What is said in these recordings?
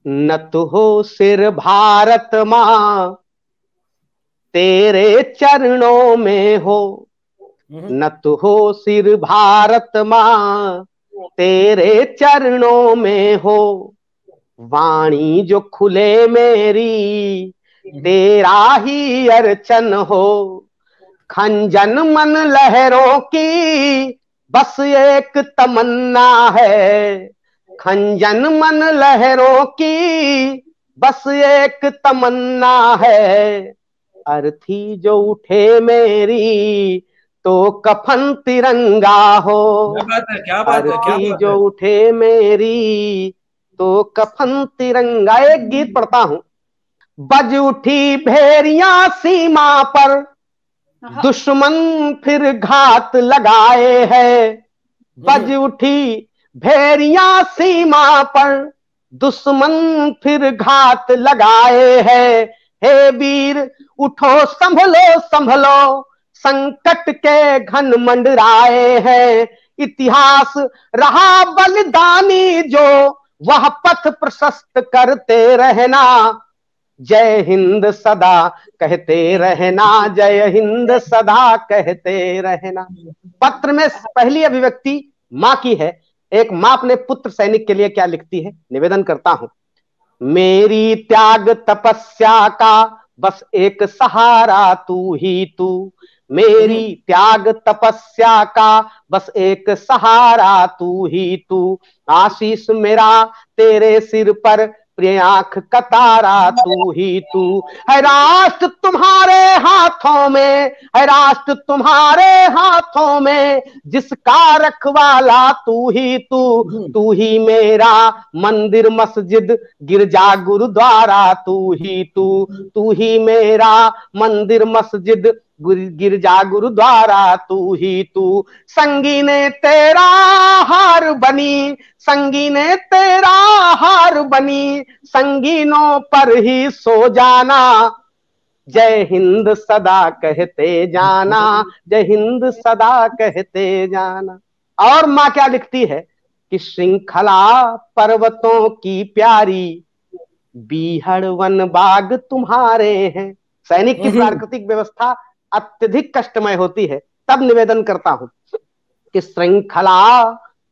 नत हो सिर भारत माँ, तेरे चरणों में हो। नत हो सिर भारत माँ, तेरे चरणों में हो। वाणी जो खुले मेरी, तेरा ही अर्चन हो। खंजन मन लहरों की, बस एक तमन्ना है। खंजन मन लहरों की, बस एक तमन्ना है। अर्थी जो उठे मेरी, तो कफन तिरंगा हो। क्या बात है, क्या बात है, क्या अर्थी बात जो है। उठे मेरी, तो कफन तिरंगा। एक गीत पढ़ता हूं। बज उठी भेरियां सीमा पर, दुश्मन फिर घात लगाए है। बज उठी भेरियां सीमा पर, दुश्मन फिर घात लगाए है। हे वीर उठो संभलो संभलो, संकट के घन मंडराए हैं। इतिहास रहा बलिदानी जो, वह पथ प्रशस्त करते रहना। जय हिंद सदा कहते रहना, जय हिंद सदा कहते रहना। पत्र में पहली अभिव्यक्ति माँ की है। एक माँ अपने पुत्र सैनिक के लिए क्या लिखती है, निवेदन करता हूं। मेरी त्याग तपस्या का बस एक सहारा तू ही तू। मेरी त्याग तपस्या का बस एक सहारा तू ही तू। आशीष मेरा तेरे सिर पर, प्रिय आंख का तारा तू ही तू। है राष्ट्र तुम्हारे हाथों में, है राष्ट्र तुम्हारे हाथों में, जिसका रखवाला तू ही तू। तू ही मेरा मंदिर मस्जिद गिरजा गुरुद्वारा तू ही तू। तू ही मेरा मंदिर मस्जिद गिरजा गुरुद्वारा तू ही तू। संगी ने तेरा हार बनी, संगी ने तेरा हार बनी, संगीनों पर ही सो जाना। जय हिंद सदा कहते जाना, जय हिंद सदा कहते जाना। और माँ क्या लिखती है कि श्रृंखला पर्वतों की प्यारी, बीहड़ वन बाग तुम्हारे हैं। सैनिक की प्राकृतिक व्यवस्था अत्यधिक कष्टमय होती है, तब निवेदन करता हूं कि श्रृंखला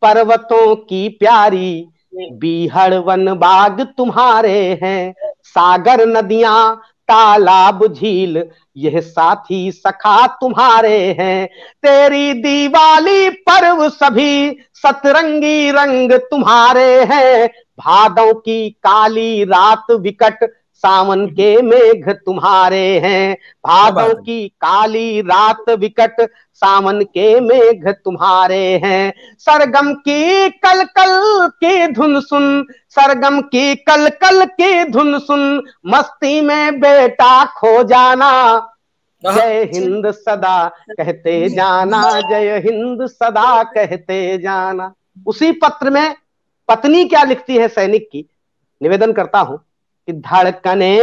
पर्वतों की प्यारी, बीहड़ वन बाग तुम्हारे हैं। सागर नदियां तालाब झील, यह साथी सखा तुम्हारे हैं। तेरी दिवाली पर्व सभी, सतरंगी रंग तुम्हारे हैं। भादों की काली रात विकट, सावन के मेघ तुम्हारे हैं। भादों की काली रात विकट, सावन के मेघ तुम्हारे हैं। सरगम की कल कल की धुन सुन, सरगम की कल कल की धुन सुन, मस्ती में बेटा खो जाना। जय हिंद सदा कहते जाना, जय हिंद सदा कहते जाना। उसी पत्र में पत्नी क्या लिखती है सैनिक की, निवेदन करता हूं कि धड़कने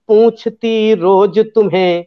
पूछती रोज तुम्हें,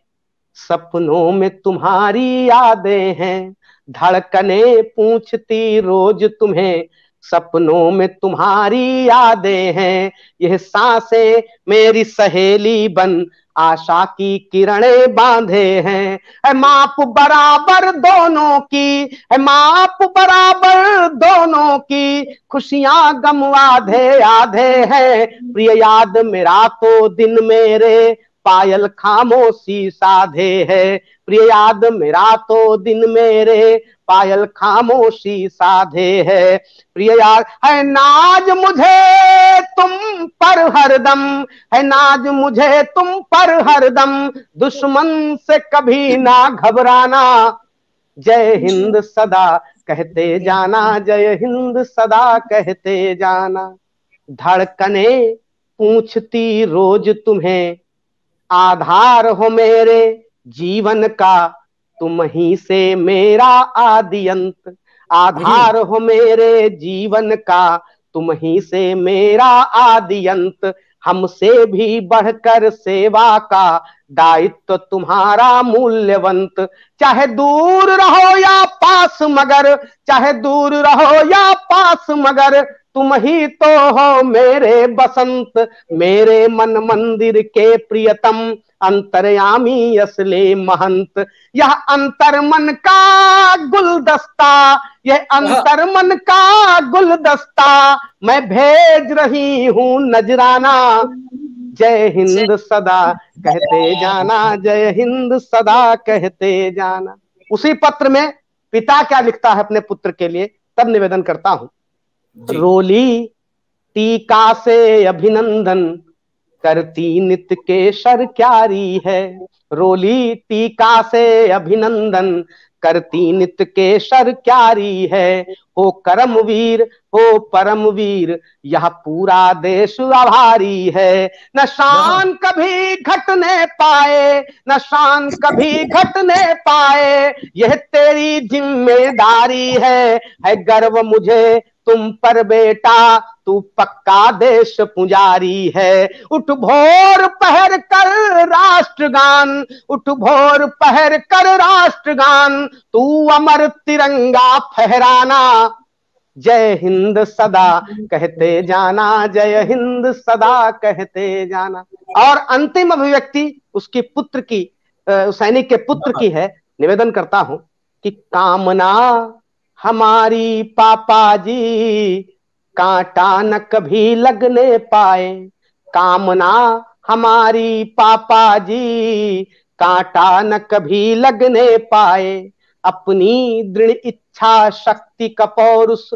सपनों में तुम्हारी यादें हैं। धड़कने पूछती रोज तुम्हें, सपनों में तुम्हारी यादें हैं। यह सांसें मेरी सहेली बन, आशा की किरणें बांधे हैं। है माप बराबर दोनों की, है माप बराबर दोनों की, खुशियां गम आधे आधे हैं। प्रिय याद मेरा तो दिन मेरे, पायल खामोशी साधे है। प्रिय याद मेरा तो दिन मेरे, पायल खामोशी साधे है। प्रिय याद है नाज मुझे तुम पर हरदम, है नाज मुझे तुम पर हरदम, दुश्मन से कभी ना घबराना। जय हिंद सदा कहते जाना, जय हिंद सदा कहते जाना। धड़कने पूछती रोज तुम्हें, आधार हो मेरे जीवन का, तुम ही से मेरा आदि अंत। आधार हो मेरे जीवन का, तुम ही से मेरा आदि अंत। हमसे भी बढ़कर सेवा का, दायित्व तुम्हारा मूल्यवंत। चाहे दूर रहो या पास मगर, चाहे दूर रहो या पास मगर, तुम ही तो हो मेरे बसंत, मेरे मन मंदिर के प्रियतम, अंतर्यामी असले महंत। यह अंतर मन का गुलदस्ता, यह अंतर मन का गुलदस्ता, मैं भेज रही हूँ नजराना, जय हिंद सदा कहते जाना, जय हिंद सदा कहते जाना। उसी पत्र में पिता क्या लिखता है अपने पुत्र के लिए, तब निवेदन करता हूं। रोली टीका से अभिनंदन, करती नित केशर क्यारी है। रोली टीका से अभिनंदन, करती नित केशर क्यारी है। हो करमवीर, हो परमवीर, यह पूरा देश आभारी है। न शान कभी घटने पाए, न शान कभी घटने पाए, यह तेरी जिम्मेदारी है गर्व मुझे तुम पर बेटा, तू पक्का देश पुजारी है। उठ भोर पहर कर राष्ट्रगान, उठ भोर पहर कर राष्ट्रगान, तू अमर तिरंगा फहराना, जय हिंद सदा कहते जाना, जय हिंद सदा कहते जाना। और अंतिम अभिव्यक्ति उसकी पुत्र की, सैनिक के पुत्र की है। निवेदन करता हूं कि कामना हमारी पापा जी, कांटा न कभी लगने पाए। कामना हमारी पापा जी, कांटा न कभी लगने पाए। अपनी दृढ़ इच्छा शक्ति का पौरुष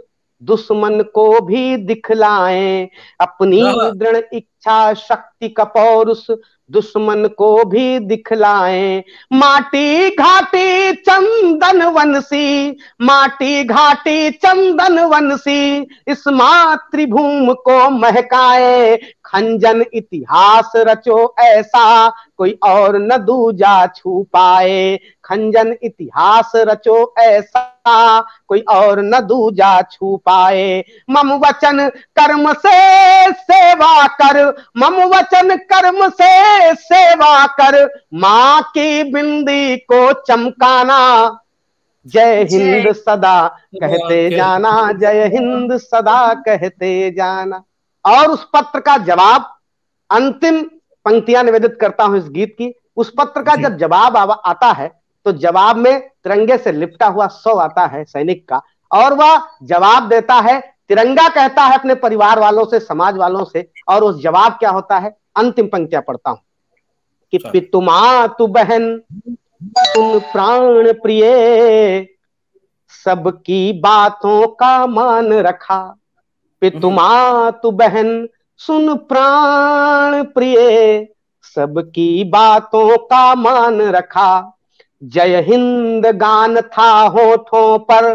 दुश्मन को भी दिखलाएं। अपनी दृढ़ इच्छा शक्ति का पौरुष दुश्मन को भी दिखलाएं। माटी घाटी चंदन वंशी, माटी घाटी चंदन वंशी, इस मातृभूमि को महकाए। खंजन इतिहास रचो ऐसा, कोई और न दूजा छू पाए। खंजन इतिहास रचो ऐसा, कोई और न दूजा छू पाए। मम वचन कर्म से सेवा कर, मम वचन कर्म से सेवा कर, माँ की बिंदी को चमकाना, जय हिंद सदा कहते जाना, जय हिंद सदा कहते जाना। और उस पत्र का जवाब, अंतिम पंक्तियां निवेदित करता हूं इस गीत की। उस पत्र का जब जवाब आता है तो जवाब में तिरंगे से लिपटा हुआ 100 आता है सैनिक का, और वह जवाब देता है, तिरंगा कहता है अपने परिवार वालों से, समाज वालों से। और उस जवाब क्या होता है, अंतिम पंक्तियां पढ़ता हूं कि पितु मातु बहन सुन प्राण प्रिय, सबकी बातों का मान रखा। पितु मातु बहन सुन प्राण प्रिय, सबकी बातों का मान रखा। जय हिंद गान था होठों पर,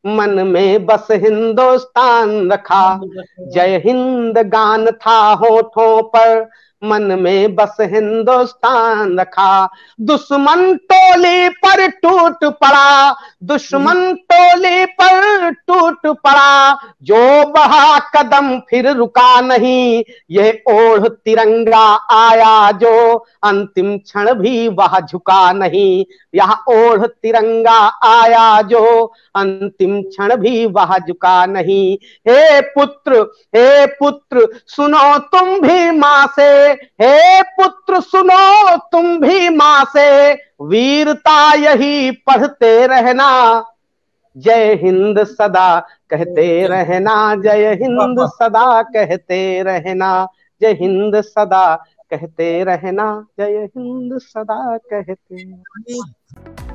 मन में बस हिंदुस्तान रखा। जय हिंद गान था होठों पर, मन में बस हिंदुस्तान रखा। दुश्मन टोली पर टूट पड़ा, दुश्मन टोली पर टूट पड़ा, जो बढ़ा कदम फिर रुका नहीं। ये ओढ़ तिरंगा आया जो, अंतिम क्षण भी वह झुका नहीं। यह ओढ़ तिरंगा आया जो, अंतिम क्षण भी वह झुका नहीं। हे पुत्र सुनो तुम भी मां से, हे पुत्र सुनो तुम भी मां से, वीरता यही पढ़ते रहना, जय हिंद सदा कहते रहना, जय हिंद सदा कहते रहना, जय हिंद सदा कहते रहना, जय हिंद सदा कहते रहना।